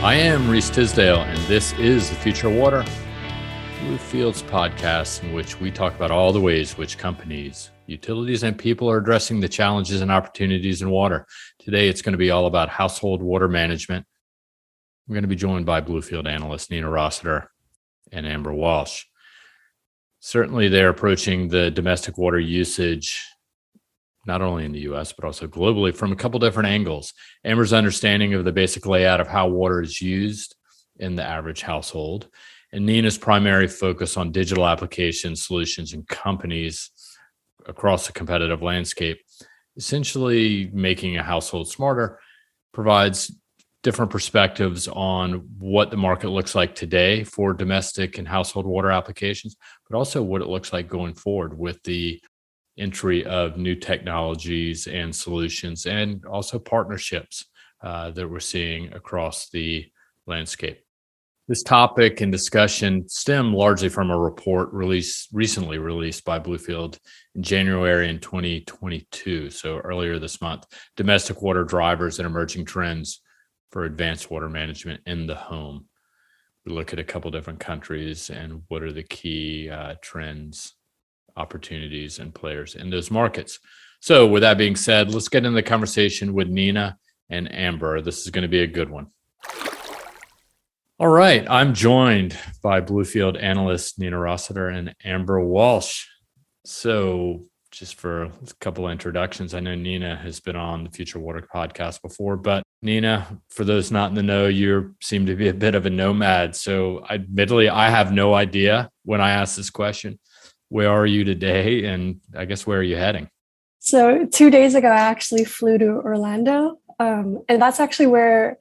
I am Reese Tisdale, and this is The Future of Water, Bluefield's podcast in which we talk about all the ways which companies, utilities, and people are addressing the challenges and opportunities in water. Today, it's going to be all about household water management. We're going to be joined by Bluefield analysts Nina Rossiter and Amber Walsh. Certainly, they're approaching the domestic water usage not only in the U.S., but also globally from a couple different angles. Amber's understanding of the basic layout of how water is used in the average household, and Nina's primary focus on digital applications, solutions, and companies across the competitive landscape. Essentially, making a household smarter provides different perspectives on what the market looks like today for domestic and household water applications, but also what it looks like going forward with the entry of new technologies and solutions, and also partnerships that we're seeing across the landscape. This topic and discussion stem largely from a report recently released by Bluefield in January in 2022, so earlier this month, Domestic Water Drivers and Emerging Trends for Advanced Water Management in the Home. We look at a couple different countries and what are the key trends, opportunities, and players in those markets. So with that being said, let's get into the conversation with Nina and Amber. This is going to be a good one. All right. I'm joined by Bluefield analysts Nina Rossiter and Amber Walsh. So just for a couple of introductions, I know Nina has been on the Future Water podcast before, but Nina, for those not in the know, you seem to be a bit of a nomad. So admittedly, I have no idea when I ask this question. Where are you today? And I guess, where are you heading? So 2 days ago, I actually flew to Orlando. And that's actually where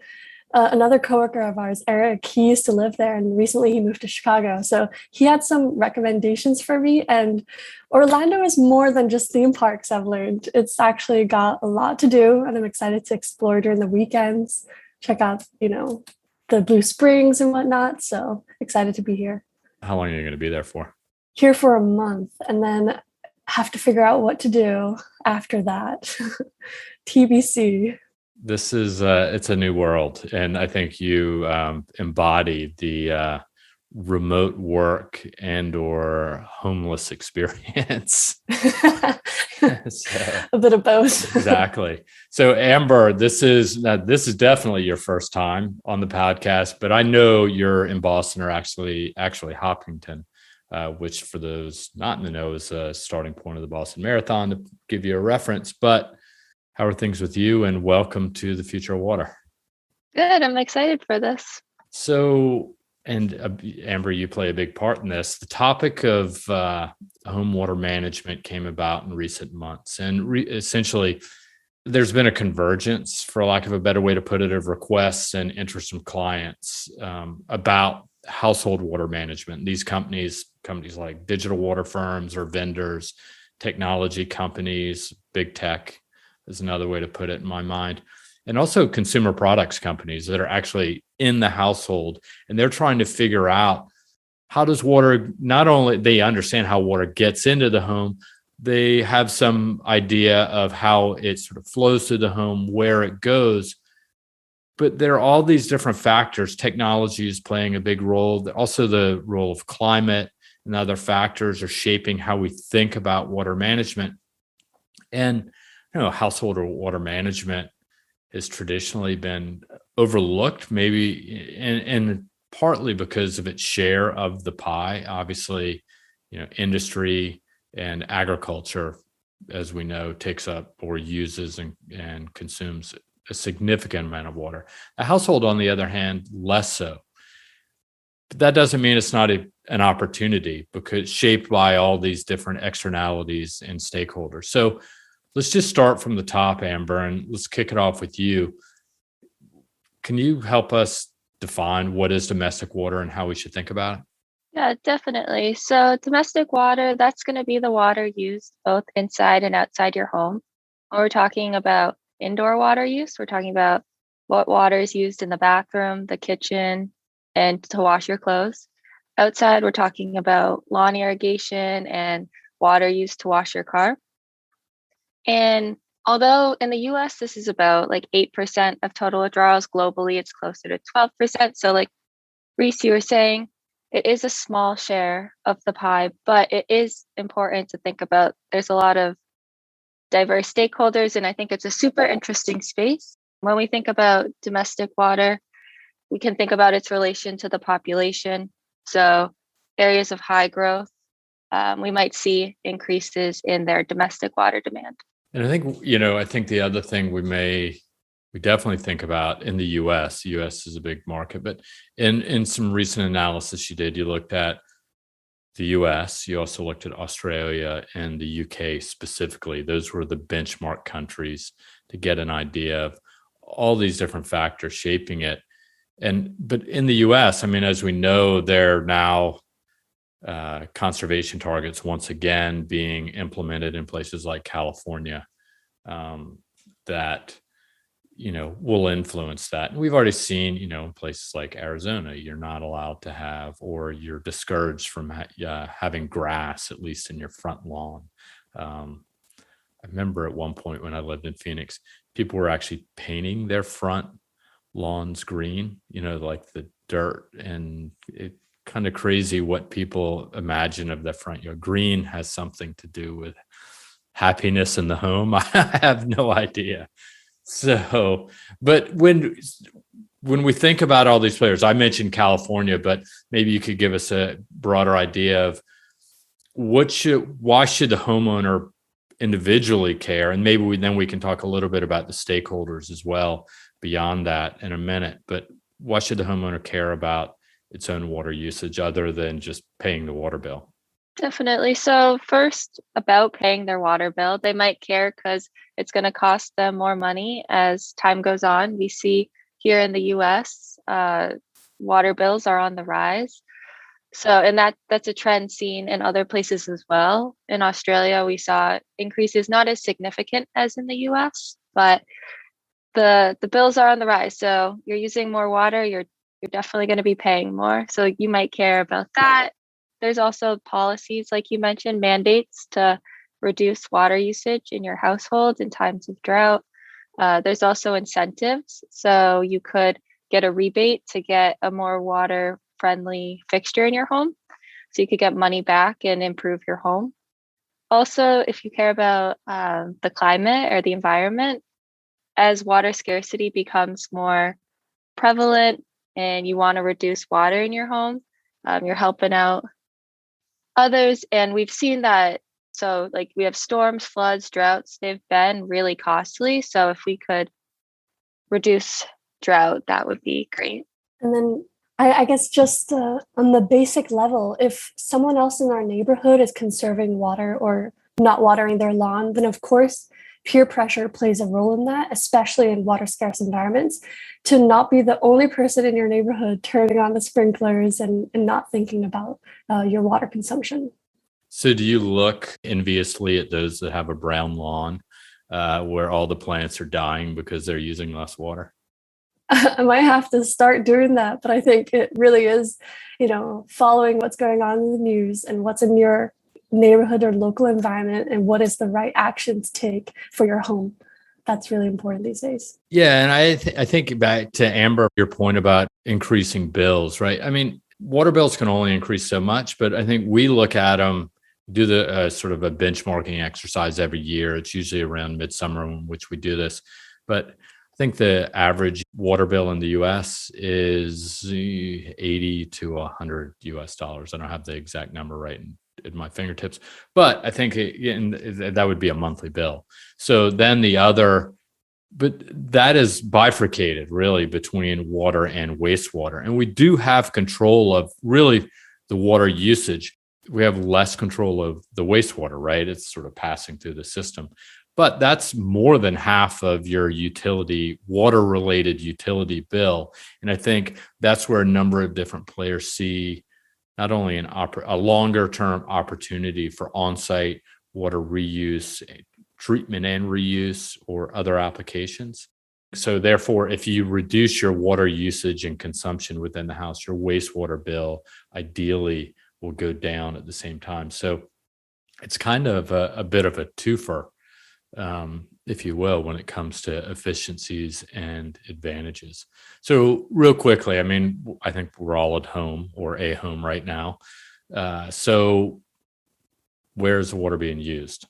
another coworker of ours, Eric, he used to live there. And recently he moved to Chicago. So he had some recommendations for me. And Orlando is more than just theme parks, I've learned. It's actually got a lot to do. And I'm excited to explore during the weekends, check out, the Blue Springs and whatnot. So excited to be here. How long are you going to be there for? Here for a month, and then have to figure out what to do after that. TBC. This is it's a new world, and I think you embody the remote work and or homeless experience. A bit of both. Exactly. So Amber, this is definitely your first time on the podcast, but I know you're in Boston, or actually Hopkinton. Which for those not in the know is a starting point of the Boston Marathon, to give you a reference. But how are things with you, and welcome to the Future of Water? Good. I'm excited for this. So, and Amber, you play a big part in this. The topic of home water management came about in recent months. And essentially, there's been a convergence, for lack of a better way to put it, of requests and interest from clients about household water management. These companies like digital water firms or vendors, technology companies, big tech is another way to put it in my mind, and also consumer products companies that are actually in the household, and they're trying to figure out how does water, not only they understand how water gets into the home, they have some idea of how it sort of flows through the home, where it goes. But there are all these different factors. Technology is playing a big role. Also, the role of climate and other factors are shaping how we think about water management. And household water management has traditionally been overlooked, maybe, and partly because of its share of the pie. Obviously, industry and agriculture, as we know, takes up or uses and consumes a significant amount of water. A household, on the other hand, less so. But that doesn't mean it's not an opportunity, because it's shaped by all these different externalities and stakeholders. So let's just start from the top, Amber, and let's kick it off with you. Can you help us define what is domestic water and how we should think about it? Yeah, definitely. So domestic water, that's going to be the water used both inside and outside your home. When we're talking about indoor water use, we're talking about what water is used in the bathroom, the kitchen, and to wash your clothes. Outside, we're talking about lawn irrigation and water used to wash your car. And Although in the US, this is about like 8% of total withdrawals. Globally, it's closer to 12%. So, like Reese, you were saying, it is a small share of the pie, but it is important to think about. There's a lot of diverse stakeholders, and I think it's a super interesting space. When we think about domestic water, we can think about its relation to the population. So, areas of high growth, we might see increases in their domestic water demand. And I think the other thing we definitely think about in the US, the US is a big market, but in some recent analysis you did, you looked at the US, you also looked at Australia and the UK specifically. Those were the benchmark countries to get an idea of all these different factors shaping it. But in the US, I mean, as we know, there are now conservation targets once again being implemented in places like California that will influence that. And we've already seen, in places like Arizona, you're not allowed to have, or you're discouraged from having grass, at least in your front lawn. I remember at one point when I lived in Phoenix, people were actually painting their front lawns green, like the dirt, and it kind of crazy what people imagine of the front yard. Green has something to do with happiness in the home. I have no idea. So, but when we think about all these players, I mentioned California, but maybe you could give us a broader idea of why should the homeowner individually care? And maybe then we can talk a little bit about the stakeholders as well beyond that in a minute. But why should the homeowner care about its own water usage other than just paying the water bill? Definitely. So first, about paying their water bill, they might care because it's going to cost them more money as time goes on. We see here in the US, water bills are on the rise. So, and that's a trend seen in other places as well. In Australia, we saw increases not as significant as in the US, but the bills are on the rise. So you're using more water, you're definitely going to be paying more. So you might care about that. There's also policies, like you mentioned, mandates to reduce water usage in your household in times of drought. There's also incentives. So you could get a rebate to get a more water friendly fixture in your home. So you could get money back and improve your home. Also, if you care about the climate or the environment, as water scarcity becomes more prevalent and you want to reduce water in your home, you're helping out others. And we've seen that. So like we have storms, floods, droughts, they've been really costly. So if we could reduce drought, that would be great. And then I guess just on the basic level, if someone else in our neighborhood is conserving water or not watering their lawn, then of course peer pressure plays a role in that, especially in water scarce environments, to not be the only person in your neighborhood turning on the sprinklers and not thinking about your water consumption. So do you look enviously at those that have a brown lawn where all the plants are dying because they're using less water? I might have to start doing that, but I think it really is, following what's going on in the news and what's in your neighborhood or local environment and what is the right action to take for your home. That's really important these days. Yeah. And I think back to Amber, your point about increasing bills, right? I mean, water bills can only increase so much, but I think we look at them, do the sort of a benchmarking exercise every year. It's usually around midsummer in which we do this. But I think the average water bill in the US is 80 to 100 US dollars. I don't have the exact number right at my fingertips, but I think that would be a monthly bill. So then but that is bifurcated really between water and wastewater. And we do have control of really the water usage. We have less control of the wastewater, right? It's sort of passing through the system. But that's more than half of your water-related utility bill. And I think that's where a number of different players see not only a longer-term opportunity for on-site water reuse, treatment and reuse, or other applications. So therefore, if you reduce your water usage and consumption within the house, your wastewater bill ideally will go down at the same time. So it's kind of a bit of a twofer if you will, when it comes to efficiencies and advantages. So real quickly, I mean, I think we're all at home or a home right now. So where's the water being used?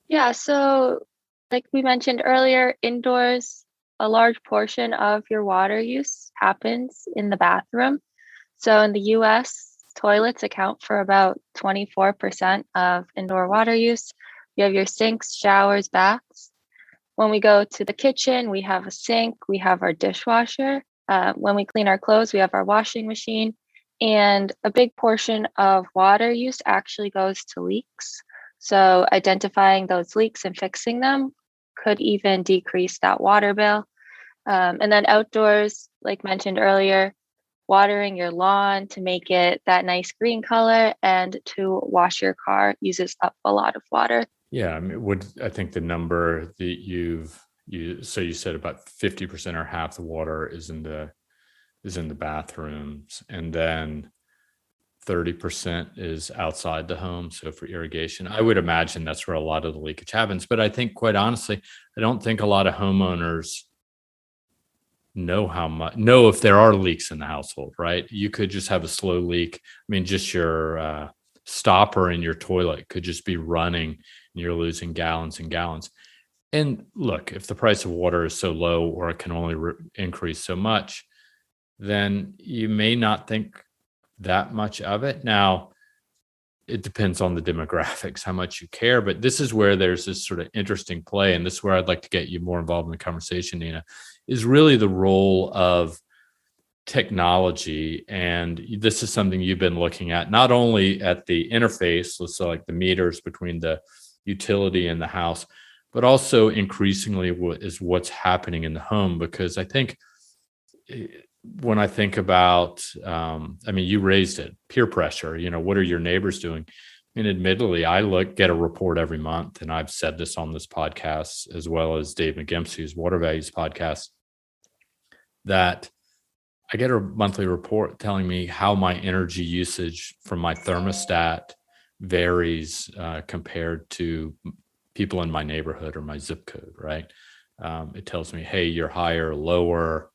Yeah, so like we mentioned earlier, indoors, a large portion of your water use happens in the bathroom. So in the US, toilets account for about 24% of indoor water use. You have your sinks, showers, baths. When we go to the kitchen, we have a sink, we have our dishwasher. When we clean our clothes, we have our washing machine. And a big portion of water use actually goes to leaks. So identifying those leaks and fixing them could even decrease that water bill. And then outdoors, like mentioned earlier, watering your lawn to make it that nice green color and to wash your car uses up a lot of water. Yeah, I mean, I think the number that you said about 50% or half the water is in the bathrooms, and then 30% is outside the home. So for irrigation, I would imagine that's where a lot of the leakage happens. But I think, quite honestly, I don't think a lot of homeowners know if there are leaks in the household, right? You could just have a slow leak. I mean, just your stopper in your toilet could just be running and you're losing gallons and gallons. And look, if the price of water is so low or it can only increase so much, then you may not think that much of it. Now, it depends on the demographics, how much you care, but this is where there's this sort of interesting play. And this is where I'd like to get you more involved in the conversation, Nina, is really the role of technology. And this is something you've been looking at, not only at the interface, so like the meters between the utility and the house, but also increasingly what's happening in the home. Because I think when I think about, I mean, you raised it, peer pressure, what are your neighbors doing? I mean, admittedly, get a report every month, and I've said this on this podcast, as well as Dave McGimpsey's Water Values podcast, that I get a monthly report telling me how my energy usage from my thermostat varies compared to people in my neighborhood or my zip code, right? It tells me, hey, you're higher, lower.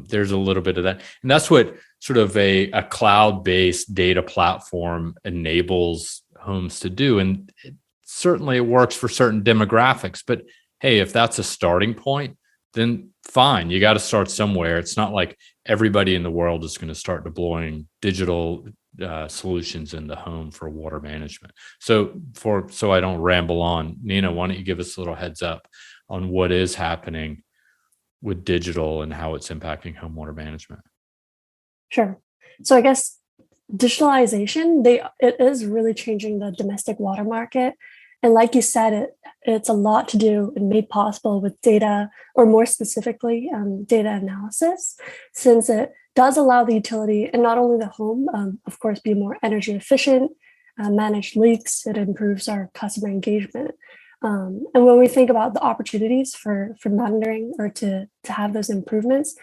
There's a little bit of that. And that's what sort of a cloud-based data platform enables homes to do. And certainly it works for certain demographics, but hey, if that's a starting point, then fine, you got to start somewhere. It's not like everybody in the world is going to start deploying digital solutions in the home for water management. So I don't ramble on, Nina, why don't you give us a little heads up on what is happening with digital and how it's impacting home water management? Sure. So I guess digitalization, it is really changing the domestic water market. And like you said, it's a lot to do and made possible with data, or more specifically, data analysis, since it does allow the utility and not only the home, of course, be more energy efficient, manage leaks. It improves our customer engagement. And when we think about the opportunities for monitoring or to have those improvements,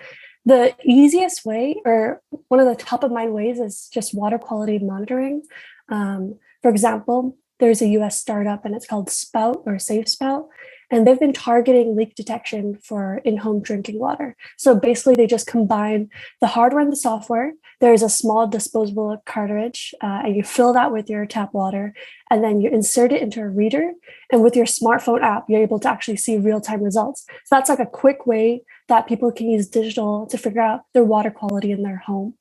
the easiest way, or one of the top of mind ways, is just water quality monitoring. For example, there's a US startup and it's called Spout or Safe Spout, and they've been targeting leak detection for in-home drinking water. So basically they just combine the hardware and the software. There's a small disposable cartridge and you fill that with your tap water, and then you insert it into a reader. And with your smartphone app, you're able to actually see real-time results. So that's like a quick way that people can use digital to figure out their water quality in their home.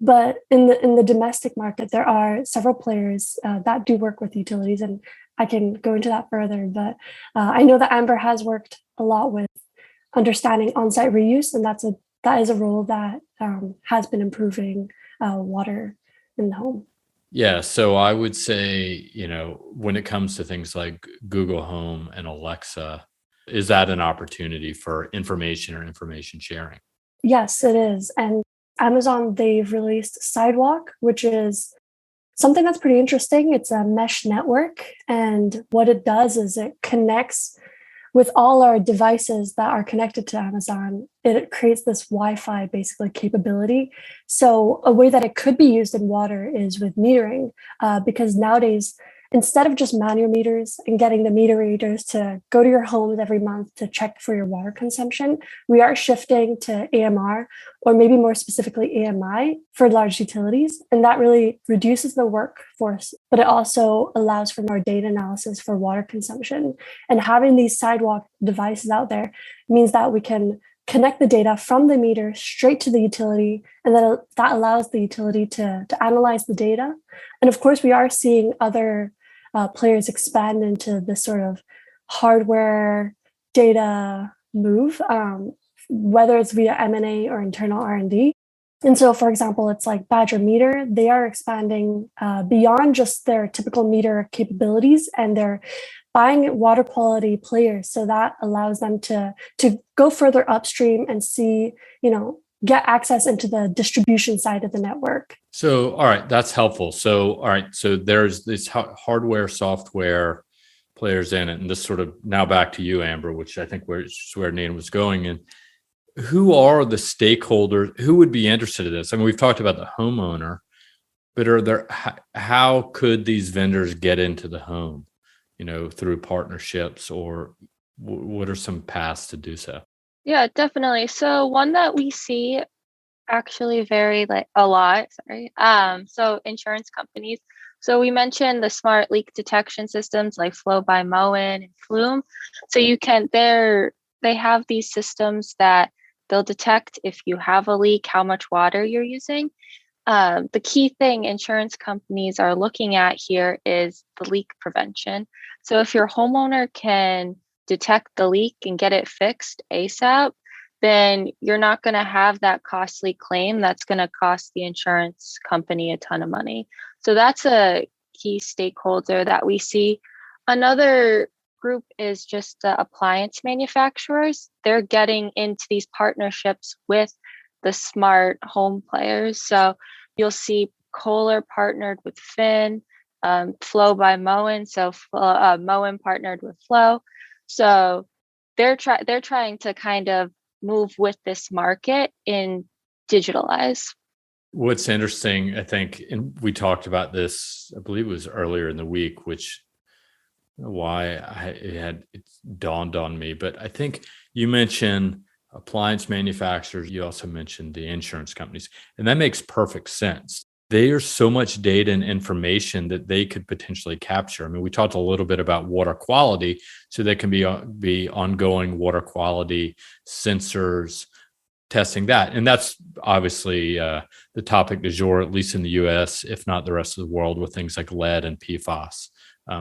But in the domestic market, there are several players that do work with utilities, and I can go into that further. But I know that Amber has worked a lot with understanding on-site reuse, and that is a role that has been improving water in the home. Yeah, so I would say, when it comes to things like Google Home and Alexa, is that an opportunity for information or information sharing? Yes, it is. And Amazon, they've released Sidewalk, which is something that's pretty interesting. It's a mesh network. And what it does is it connects with all our devices that are connected to Amazon. It creates this Wi-Fi basically capability. So a way that it could be used in water is with metering, because nowadays instead of just manual meters and getting the meter readers to go to your homes every month to check for your water consumption, we are shifting to AMR, or maybe more specifically AMI, for large utilities. And that really reduces the workforce, but it also allows for more data analysis for water consumption. And having these sidewalk devices out there means that we can connect the data from the meter straight to the utility, and then that allows the utility to analyze the data. And of course, we are seeing other players expand into this sort of hardware data move, whether it's via M&A or internal R&D. And so, for example, it's like Badger Meter. They are expanding beyond just their typical meter capabilities, and they're buying water quality players. So that allows them to go further upstream and see, get access into the distribution side of the network. So, all right, that's helpful. So, all right, so there's this hardware, software players in it. And this sort of now back to you, Amber, which I think where Nina was going. And who are the stakeholders who would be interested in this? I mean, we've talked about the homeowner, but how could these vendors get into the home? Through partnerships, or what are some paths to do so? Yeah, definitely. So one that we see actually vary a lot. So insurance companies. So we mentioned the smart leak detection systems like Flow by Moen and Flume. So they have these systems that they'll detect if you have a leak, how much water you're using. The key thing insurance companies are looking at here is the leak prevention. So if your homeowner can detect the leak and get it fixed ASAP, then you're not going to have that costly claim that's going to cost the insurance company a ton of money. So that's a key stakeholder that we see. Another group is just the appliance manufacturers. They're getting into these partnerships with the smart home players. So you'll see Kohler partnered with Finn, Flow by Moen. So Moen partnered with Flow. So they're trying to kind of move with this market in digitalize. What's interesting, I think, and we talked about this, I believe it was earlier in the week, which it dawned on me, but I think you mentioned appliance manufacturers. You also mentioned the insurance companies, and that makes perfect sense. There's so much data and information that they could potentially capture. I mean, we talked a little bit about water quality, so there can be ongoing water quality sensors, testing that. And that's obviously the topic du jour, at least in the US, if not the rest of the world, with things like lead and PFAS.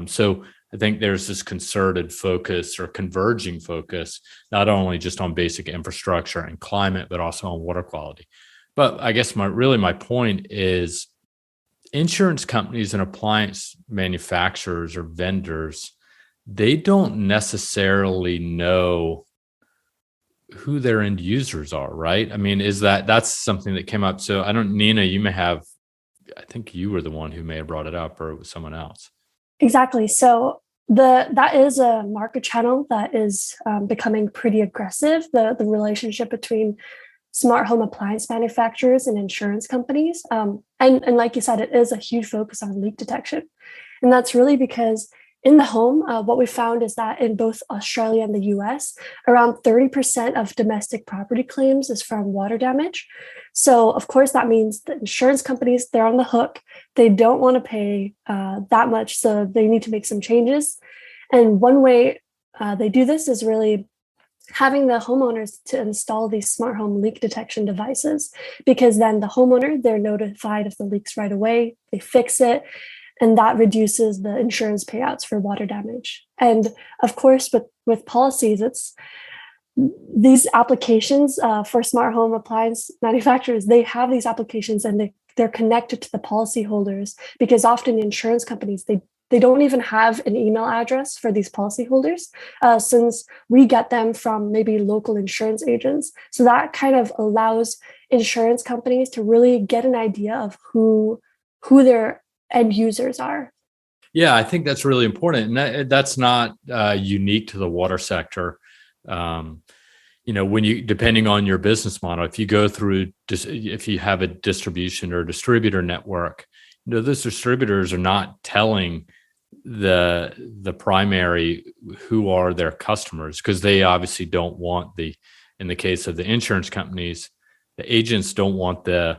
So I think there's this concerted focus or converging focus, not only just on basic infrastructure and climate, but also on water quality. But I guess my point is insurance companies and appliance manufacturers or vendors, they don't necessarily know who their end users are, right? I mean, that's something that came up. So Nina, I think you were the one who may have brought it up, or it was someone else. Exactly. So that is a market channel that is becoming pretty aggressive, the relationship between smart home appliance manufacturers and insurance companies. And like you said, it is a huge focus on leak detection. And that's really because in the home, what we found is that in both Australia and the US, around 30% of domestic property claims is from water damage. So, of course, that means the insurance companies, they're on the hook. They don't want to pay that much, so they need to make some changes. And one way they do this is really having the homeowners to install these smart home leak detection devices, because then the homeowner, they're notified of the leaks right away, they fix it, and that reduces the insurance payouts for water damage. And of course, with policies, it's these applications for smart home appliance manufacturers, they have these applications and they're connected to the policyholders, because often insurance companies, they don't even have an email address for these policyholders, since we get them from maybe local insurance agents. So that kind of allows insurance companies to really get an idea of who their end users are. Yeah, I think that's really important. And that's not unique to the water sector. When depending on your business model, if you have a distribution or distributor network, those distributors are not telling the primary, who are their customers, because they obviously don't want in the case of the insurance companies, the agents don't want the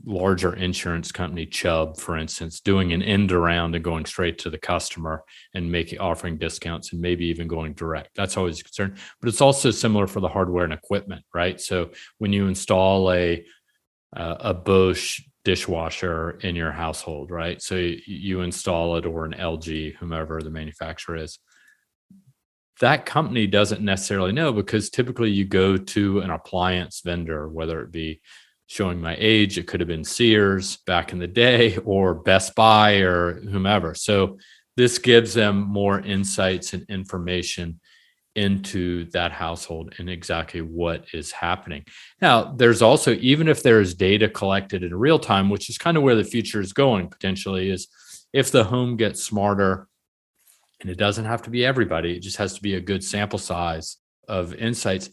larger insurance company, Chubb, for instance, doing an end around and going straight to the customer and offering discounts and maybe even going direct. That's always a concern. But it's also similar for the hardware and equipment, right? So when you install a Bosch dishwasher in your household, right? So you install it, or an LG, whomever the manufacturer is. That company doesn't necessarily know, because typically you go to an appliance vendor, whether it be, showing my age, it could have been Sears back in the day, or Best Buy, or whomever. So this gives them more insights and information into that household and exactly what is happening. Now, there's also, even if there is data collected in real time, which is kind of where the future is going potentially, is if the home gets smarter, and it doesn't have to be everybody, it just has to be a good sample size of insights.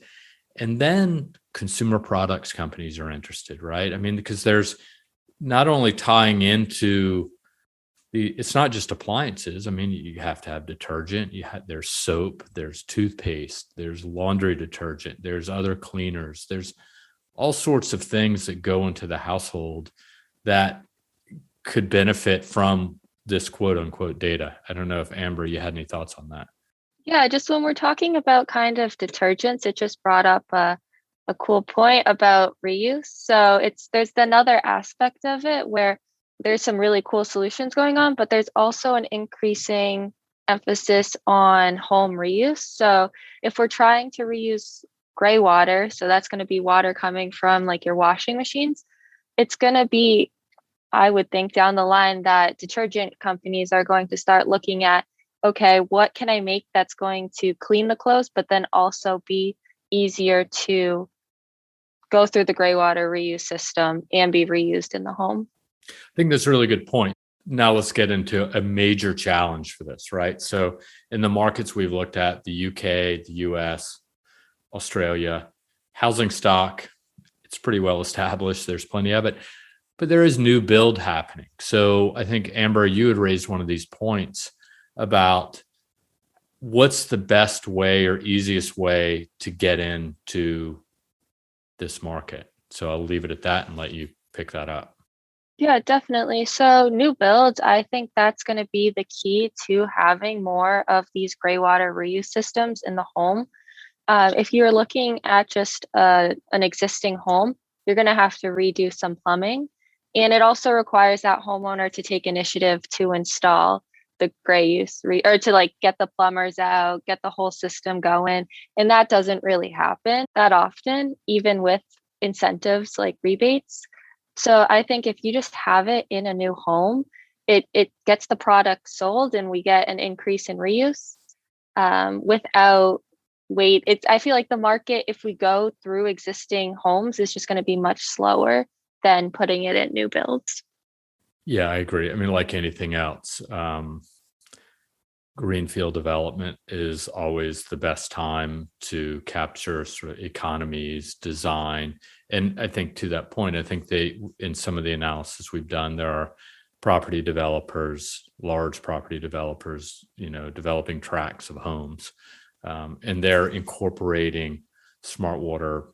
And then consumer products companies are interested, right? I mean, because there's not only tying into it's not just appliances. I mean, you have to have detergent. There's soap, there's toothpaste, there's laundry detergent, there's other cleaners, there's all sorts of things that go into the household that could benefit from this quote unquote data. I don't know if Amber, you had any thoughts on that. Yeah, just when we're talking about kind of detergents, it just brought up a cool point about reuse. So there's another aspect of it where there's some really cool solutions going on, but there's also an increasing emphasis on home reuse. So if we're trying to reuse gray water, so that's going to be water coming from like your washing machines, it's going to be, I would think, down the line that detergent companies are going to start looking at, okay, what can I make that's going to clean the clothes, but then also be easier to go through the gray water reuse system and be reused in the home. I think that's a really good point. Now let's get into a major challenge for this, right? So in the markets we've looked at, the UK, the US, Australia, housing stock, it's pretty well established. There's plenty of it, but there is new build happening. So I think, Amber, you had raised one of these points about what's the best way or easiest way to get into this market. So I'll leave it at that and let you pick that up. Yeah, definitely. So new builds, I think that's going to be the key to having more of these gray water reuse systems in the home. If you're looking at just an existing home, you're going to have to redo some plumbing. And it also requires that homeowner to take initiative to install the gray use or to like get the plumbers out, get the whole system going. And that doesn't really happen that often, even with incentives like rebates. So I think if you just have it in a new home, it gets the product sold and we get an increase in reuse without wait. I feel like the market, if we go through existing homes, is just going to be much slower than putting it in new builds. Yeah, I agree. I mean, like anything else, greenfield development is always the best time to capture sort of economies, design. And I think to that point, I think in some of the analysis we've done, there are property developers, large property developers, developing tracts of homes, and they're incorporating smarter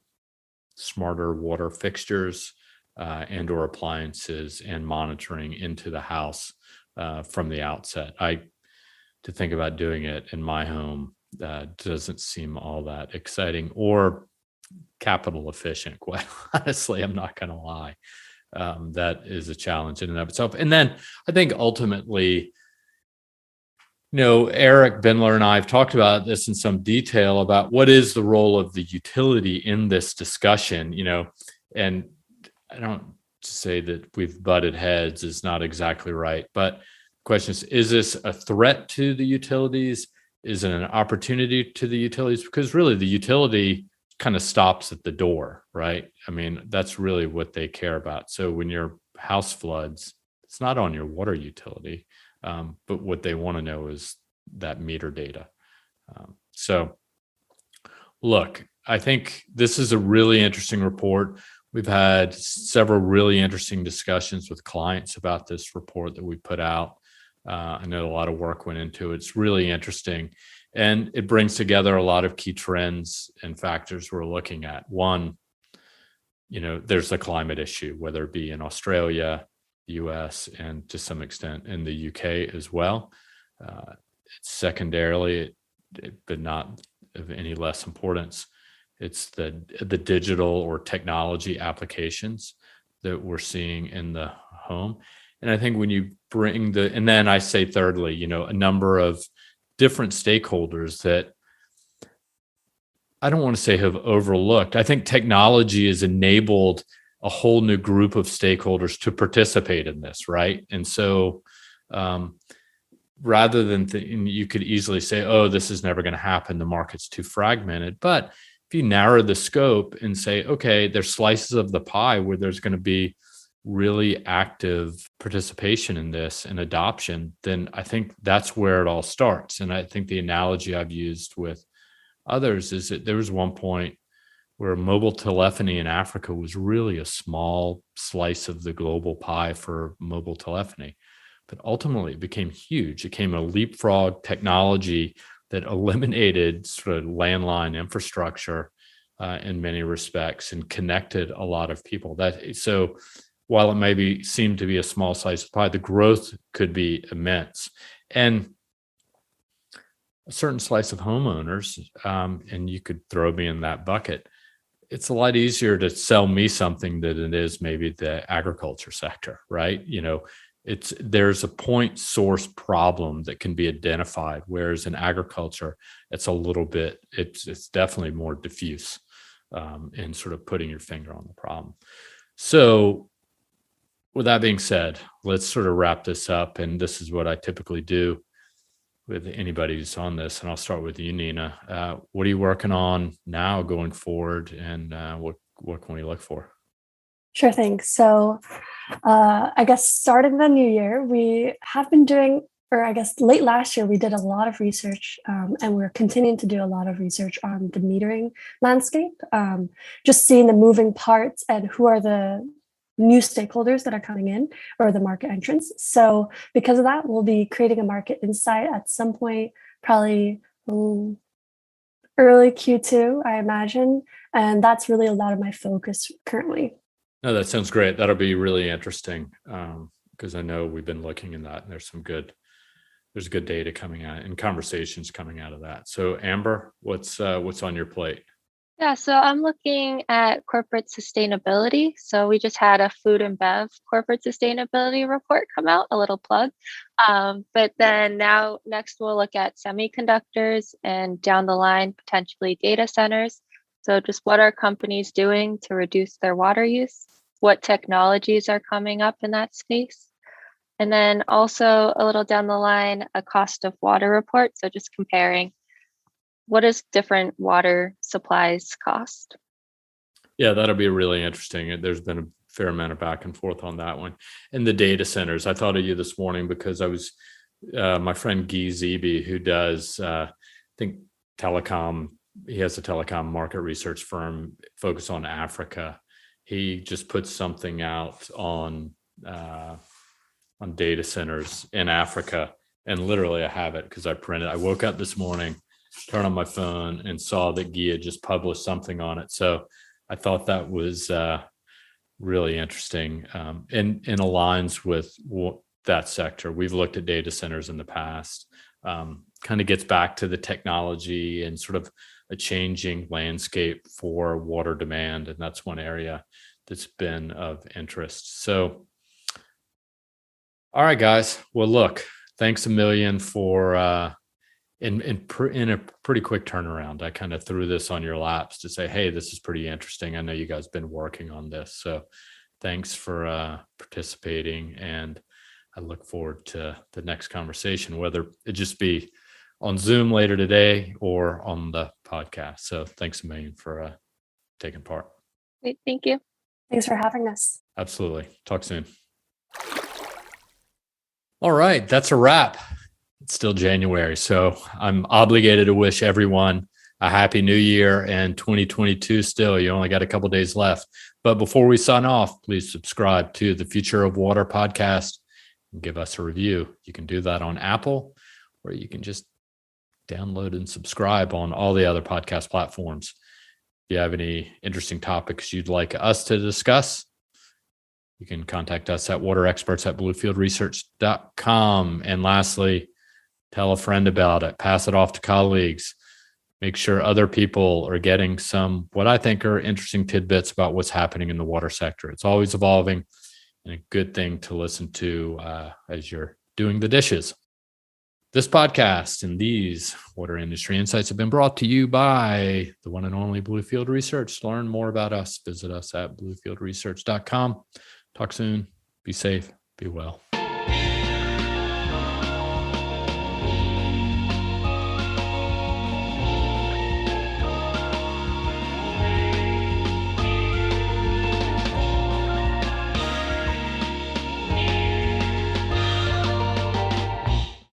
water fixtures and or appliances and monitoring into the house from the outset. To think about doing it in my home doesn't seem all that exciting or capital efficient, quite honestly. I'm not going to lie. That is a challenge in and of itself. And then I think ultimately, Eric Bendler and I have talked about this in some detail about what is the role of the utility in this discussion, and I don't say that we've butted heads is not exactly right, but question is this a threat to the utilities? Is it an opportunity to the utilities? Because really the utility kind of stops at the door, right? I mean, that's really what they care about. So when your house floods, it's not on your water utility, but what they want to know is that meter data. So look, I think this is a really interesting report. We've had several really interesting discussions with clients about this report that we put out. I know a lot of work went into it. It's really interesting. And it brings together a lot of key trends and factors we're looking at. One, there's the climate issue, whether it be in Australia, the US, and to some extent in the UK as well. Secondarily, but not of any less importance, it's the digital or technology applications that we're seeing in the home. And I think when you bring and then I say thirdly, a number of different stakeholders that I don't want to say have overlooked. I think technology has enabled a whole new group of stakeholders to participate in this, right? And so rather than you could easily say, oh, this is never going to happen, the market's too fragmented. But if you narrow the scope and say, okay, there's slices of the pie where there's going to be really active participation in this and adoption, then I think that's where it all starts. And I think the analogy I've used with others is that there was one point where mobile telephony in Africa was really a small slice of the global pie for mobile telephony. But ultimately it became huge. It became a leapfrog technology that eliminated sort of landline infrastructure in many respects and connected a lot of people. So while it maybe seemed to be a small slice of pie, the growth could be immense. And a certain slice of homeowners, and you could throw me in that bucket, it's a lot easier to sell me something than it is maybe the agriculture sector, right? There's a point source problem that can be identified, whereas in agriculture, it's definitely more diffuse in sort of putting your finger on the problem. So with that being said, let's sort of wrap this up. And this is what I typically do with anybody who's on this. And I'll start with you, Nina. What are you working on now going forward? And what can we look for? Sure thing. So I guess starting the new year, we have been doing, or I guess late last year, we did a lot of research and we're continuing to do a lot of research on the metering landscape, just seeing the moving parts and who are the new stakeholders that are coming in or the market entrants. So because of that, we'll be creating a market insight at some point, probably early Q2, I imagine. And that's really a lot of my focus currently. No, that sounds great. That'll be really interesting because I know we've been looking in that and there's good data coming out and conversations coming out of that. So Amber, what's on your plate? Yeah, so I'm looking at corporate sustainability. So we just had a food and bev corporate sustainability report come out, a little plug. But then next we'll look at semiconductors and down the line, potentially data centers. So just what are companies doing to reduce their water use? What technologies are coming up in that space? And then also a little down the line, a cost of water report. So just comparing what does different water supplies cost? Yeah, that'll be really interesting. There's been a fair amount of back and forth on that one. And the data centers, I thought of you this morning because I was, my friend Guy Zeeby, who does, I think telecom, he has a telecom market research firm focused on Africa. He just put something out on data centers in Africa. And literally I have it because I woke up this morning, turned on my phone and saw that Guy had just published something on it. So I thought that was really interesting and aligns with that sector. We've looked at data centers in the past, kind of gets back to the technology and sort of a changing landscape for water demand. And that's one area that's been of interest. So, all right, guys. Well, look, thanks a million for in a pretty quick turnaround. I kind of threw this on your laps to say, hey, this is pretty interesting. I know you guys been working on this. So thanks for participating. And I look forward to the next conversation, whether it just be on Zoom later today or on the podcast. So thanks a million for taking part. Great, thank you. Thanks for having us. Absolutely. Talk soon. All right, that's a wrap. It's still January, so I'm obligated to wish everyone a happy new year and 2022 still. You only got a couple days left. But before we sign off, please subscribe to the Future of Water podcast and give us a review. You can do that on Apple, or you can just download and subscribe on all the other podcast platforms. If you have any interesting topics you'd like us to discuss, you can contact us at waterexperts@bluefieldresearch.com. And lastly, tell a friend about it, pass it off to colleagues, make sure other people are getting some, what I think are interesting tidbits about what's happening in the water sector. It's always evolving and a good thing to listen to as you're doing the dishes. This podcast and these water industry insights have been brought to you by the one and only Bluefield Research. To learn more about us, visit us at bluefieldresearch.com. Talk soon. Be safe. Be well.